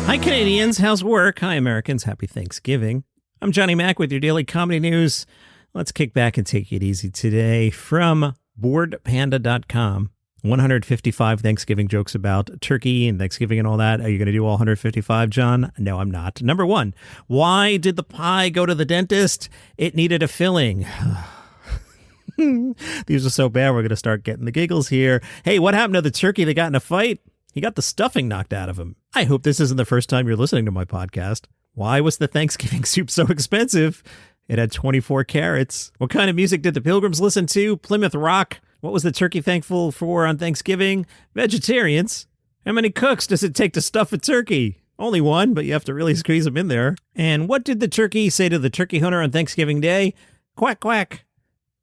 Hi, Canadians. How's work? Hi, Americans. Happy Thanksgiving. I'm Johnny Mac with your daily comedy news. Let's kick back and take it easy today from boredpanda.com. 155 Thanksgiving jokes about turkey and Thanksgiving and all that. Are you going to do all 155, John? No, I'm not. Number one, why did the pie go to the dentist? It needed a filling. These are so bad, we're going to start getting the giggles here. Hey, what happened to the turkey that got in a fight? He got the stuffing knocked out of him. I hope this isn't the first time you're listening to my podcast. Why was the Thanksgiving soup so expensive? It had 24 carrots. What kind of music did the Pilgrims listen to? Plymouth Rock. What was the turkey thankful for on Thanksgiving? Vegetarians. How many cooks does it take to stuff a turkey? Only one, but you have to really squeeze them in there. And what did the turkey say to the turkey hunter on Thanksgiving Day? Quack, quack.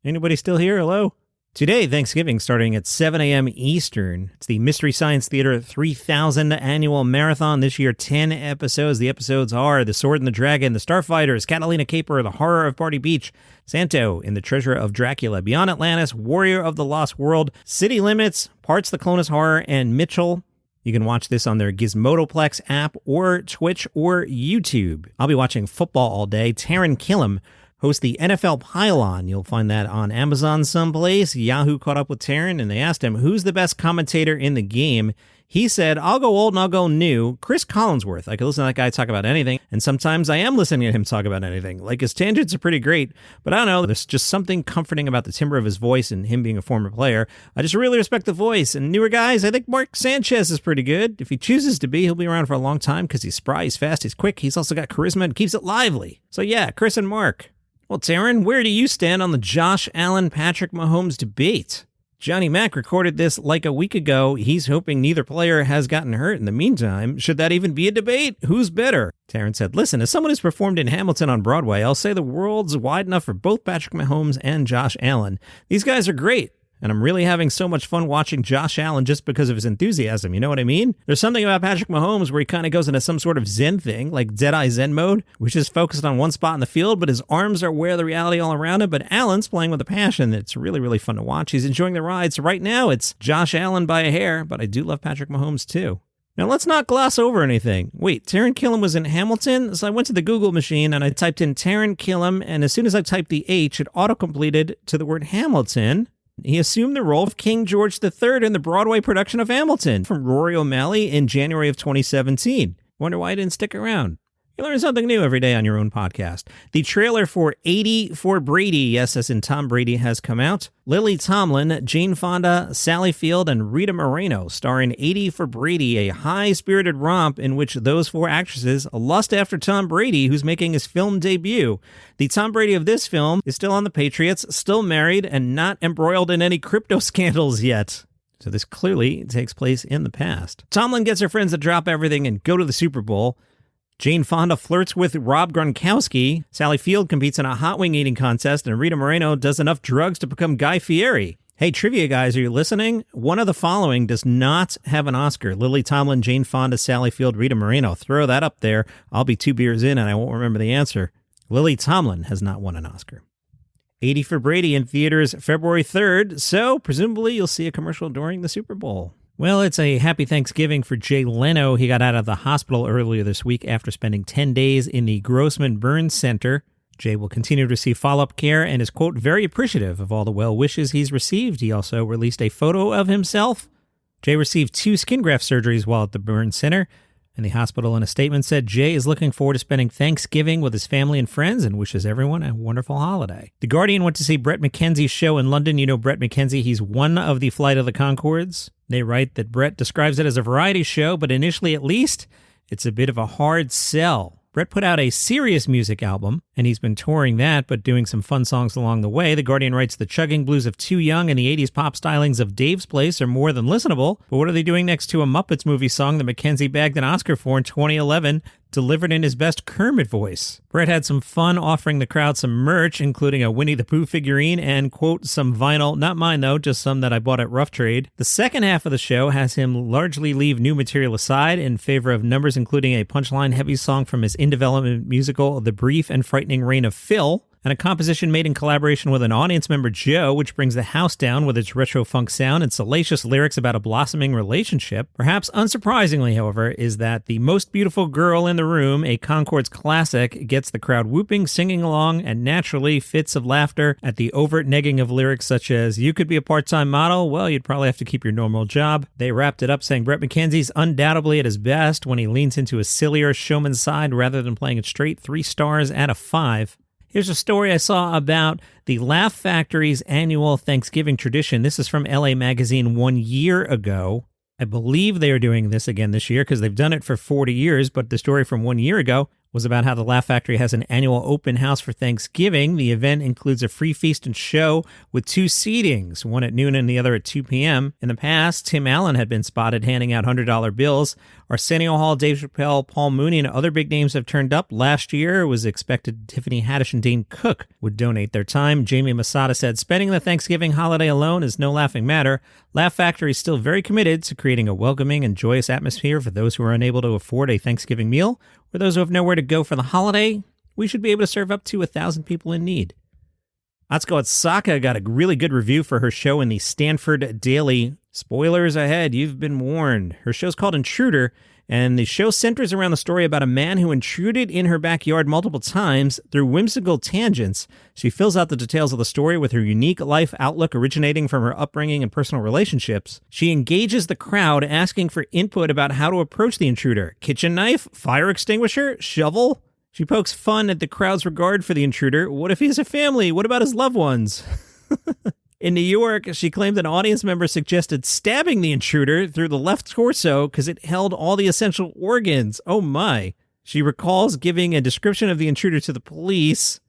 Anybody still here? Hello? Today, Thanksgiving, starting at 7 a.m. Eastern. It's the Mystery Science Theater 3000 annual marathon. This year, 10 episodes. The episodes are The Sword and the Dragon, The Starfighters, Catalina Caper, The Horror of Party Beach, Santo in The Treasure of Dracula, Beyond Atlantis, Warrior of the Lost World, City Limits, Parts the Clonus Horror, and Mitchell. You can watch this on their Gizmodoplex app or Twitch or YouTube. I'll be watching football all day. Taram Killam hosts the NFL Pylon. You'll find that on Amazon someplace. Yahoo caught up with Taran, and they asked him, who's the best commentator in the game? He said, I'll go old and I'll go new. Chris Collinsworth. I could listen to that guy talk about anything, and sometimes I am listening to him talk about anything. Like, his tangents are pretty great, but I don't know, there's just something comforting about the timbre of his voice and him being a former player. I just really respect the voice. And newer guys, I think Mark Sanchez is pretty good. If he chooses to be, he'll be around for a long time because he's spry, he's fast, he's quick. He's also got charisma and keeps it lively. So yeah, Chris and Mark. Well, Taran, where do you stand on the Josh Allen-Patrick Mahomes debate? Johnny Mac recorded this like a week ago. He's hoping neither player has gotten hurt in the meantime. Should that even be a debate? Who's better? Taran said, listen, as someone who's performed in Hamilton on Broadway, I'll say the world's wide enough for both Patrick Mahomes and Josh Allen. These guys are great. And I'm really having so much fun watching Josh Allen just because of his enthusiasm. You know what I mean? There's something about Patrick Mahomes where he kind of goes into some sort of Zen thing, like Deadeye Zen mode, which is focused on one spot in the field, but his arms are aware of the reality all around him. But Allen's playing with a passion that's really, really fun to watch. He's enjoying the ride. So right now, it's Josh Allen by a hair, but I do love Patrick Mahomes too. Now, let's not gloss over anything. Wait, Taram Killam was in Hamilton? So I went to the Google machine and I typed in Taram Killam, and as soon as I typed the H, it auto-completed to the word Hamilton. He assumed the role of King George III in the Broadway production of Hamilton from Rory O'Malley in January of 2017. Wonder why he didn't stick around. You learn something new every day on your own podcast. The trailer for 80 for Brady, yes, as in Tom Brady, has come out. Lily Tomlin, Jane Fonda, Sally Field, and Rita Moreno star in 80 for Brady, a high-spirited romp in which those four actresses lust after Tom Brady, who's making his film debut. The Tom Brady of this film is still on the Patriots, still married, and not embroiled in any crypto scandals yet. So this clearly takes place in the past. Tomlin gets her friends to drop everything and go to the Super Bowl. Jane Fonda flirts with Rob Gronkowski. Sally Field competes in a hot wing eating contest, and Rita Moreno does enough drugs to become Guy Fieri. Hey, trivia guys, are you listening? One of the following does not have an Oscar. Lily Tomlin, Jane Fonda, Sally Field, Rita Moreno. Throw that up there. I'll be 2 beers in and I won't remember the answer. Lily Tomlin has not won an Oscar. 80 for Brady in theaters February 3rd, so presumably you'll see a commercial during the Super Bowl. Well, it's a happy Thanksgiving for Jay Leno. He got out of the hospital earlier this week after spending 10 days in the Grossman Burn Center. Jay will continue to receive follow-up care and is, quote, very appreciative of all the well wishes he's received. He also released a photo of himself. Jay received 2 skin graft surgeries while at the Burn Center, and the hospital in a statement said Jay is looking forward to spending Thanksgiving with his family and friends and wishes everyone a wonderful holiday. The Guardian went to see Bret McKenzie's show in London. You know Bret McKenzie, he's one of the Flight of the Conchords. They write that Bret describes it as a variety show, but initially at least, it's a bit of a hard sell. Bret put out a serious music album, and he's been touring that, but doing some fun songs along the way. The Guardian writes, the chugging blues of Too Young and the 80s pop stylings of Dave's Place are more than listenable, but what are they doing next to a Muppets movie song that McKenzie bagged an Oscar for in 2011, delivered in his best Kermit voice? Bret had some fun offering the crowd some merch, including a Winnie the Pooh figurine and, quote, some vinyl, not mine though, just some that I bought at Rough Trade. The second half of the show has him largely leave new material aside in favor of numbers including a punchline-heavy song from his in-development musical, The Brief and Frightening Reign of Phil. and a composition made in collaboration with an audience member, Joe, which brings the house down with its retro funk sound and salacious lyrics about a blossoming relationship. Perhaps unsurprisingly, however, is that The Most Beautiful Girl in the Room, a Concord's classic, gets the crowd whooping, singing along, and naturally fits of laughter at the overt negging of lyrics such as, "You could be a part-time model, well, you'd probably have to keep your normal job." They wrapped it up saying Bret McKenzie's undoubtedly at his best when he leans into a sillier showman's side rather than playing it straight. 3 stars out of 5. Here's a story I saw about the Laugh Factory's annual Thanksgiving tradition. This is from LA Magazine 1 year ago. I believe they are doing this again this year because they've done it for 40 years, but the story from 1 year ago was about how the Laugh Factory has an annual open house for Thanksgiving. The event includes a free feast and show with 2 seatings, one at noon and the other at 2 p.m. In the past, Tim Allen had been spotted handing out $100 bills. Arsenio Hall, Dave Chappelle, Paul Mooney, and other big names have turned up. Last year, it was expected Tiffany Haddish and Dane Cook would donate their time. Jamie Masada said, "Spending the Thanksgiving holiday alone is no laughing matter. Laugh Factory is still very committed to creating a welcoming and joyous atmosphere for those who are unable to afford a Thanksgiving meal, or those who have nowhere to go for the holiday. We should be able to serve up to 1,000 people in need." Atsuko Asaka got a really good review for her show in the Stanford Daily. Spoilers ahead, you've been warned. Her show's called Intruder, and the show centers around the story about a man who intruded in her backyard multiple times through whimsical tangents. She fills out the details of the story with her unique life outlook originating from her upbringing and personal relationships. She engages the crowd, asking for input about how to approach the intruder. Kitchen knife? Fire extinguisher? Shovel? She pokes fun at the crowd's regard for the intruder. What if he has a family? What about his loved ones? In New York, she claimed an audience member suggested stabbing the intruder through the left torso because it held all the essential organs. Oh my. She recalls giving a description of the intruder to the police.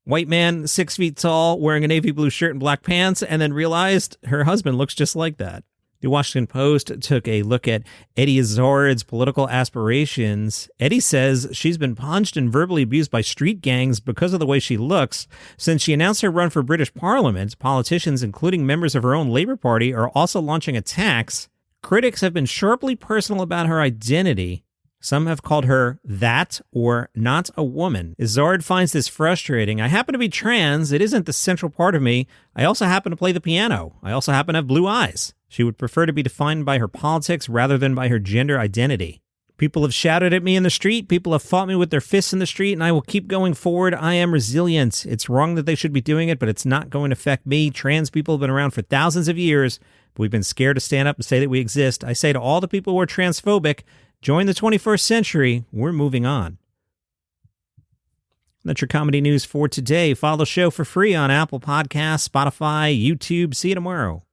White man, 6 feet tall, wearing a navy blue shirt and black pants, and then realized her husband looks just like that. The Washington Post took a look at Eddie Izzard's political aspirations. Eddie says she's been punched and verbally abused by street gangs because of the way she looks. Since she announced her run for British Parliament, politicians, including members of her own Labour Party, are also launching attacks. Critics have been sharply personal about her identity. Some have called her that or not a woman. Izzard finds this frustrating. "I happen to be trans. It isn't the central part of me. I also happen to play the piano. I also happen to have blue eyes." She would prefer to be defined by her politics rather than by her gender identity. "People have shouted at me in the street. People have fought me with their fists in the street, and I will keep going forward. I am resilient. It's wrong that they should be doing it, but it's not going to affect me. Trans people have been around for thousands of years, but we've been scared to stand up and say that we exist. I say to all the people who are transphobic, join the 21st century. We're moving on." That's your comedy news for today. Follow the show for free on Apple Podcasts, Spotify, YouTube. See you tomorrow.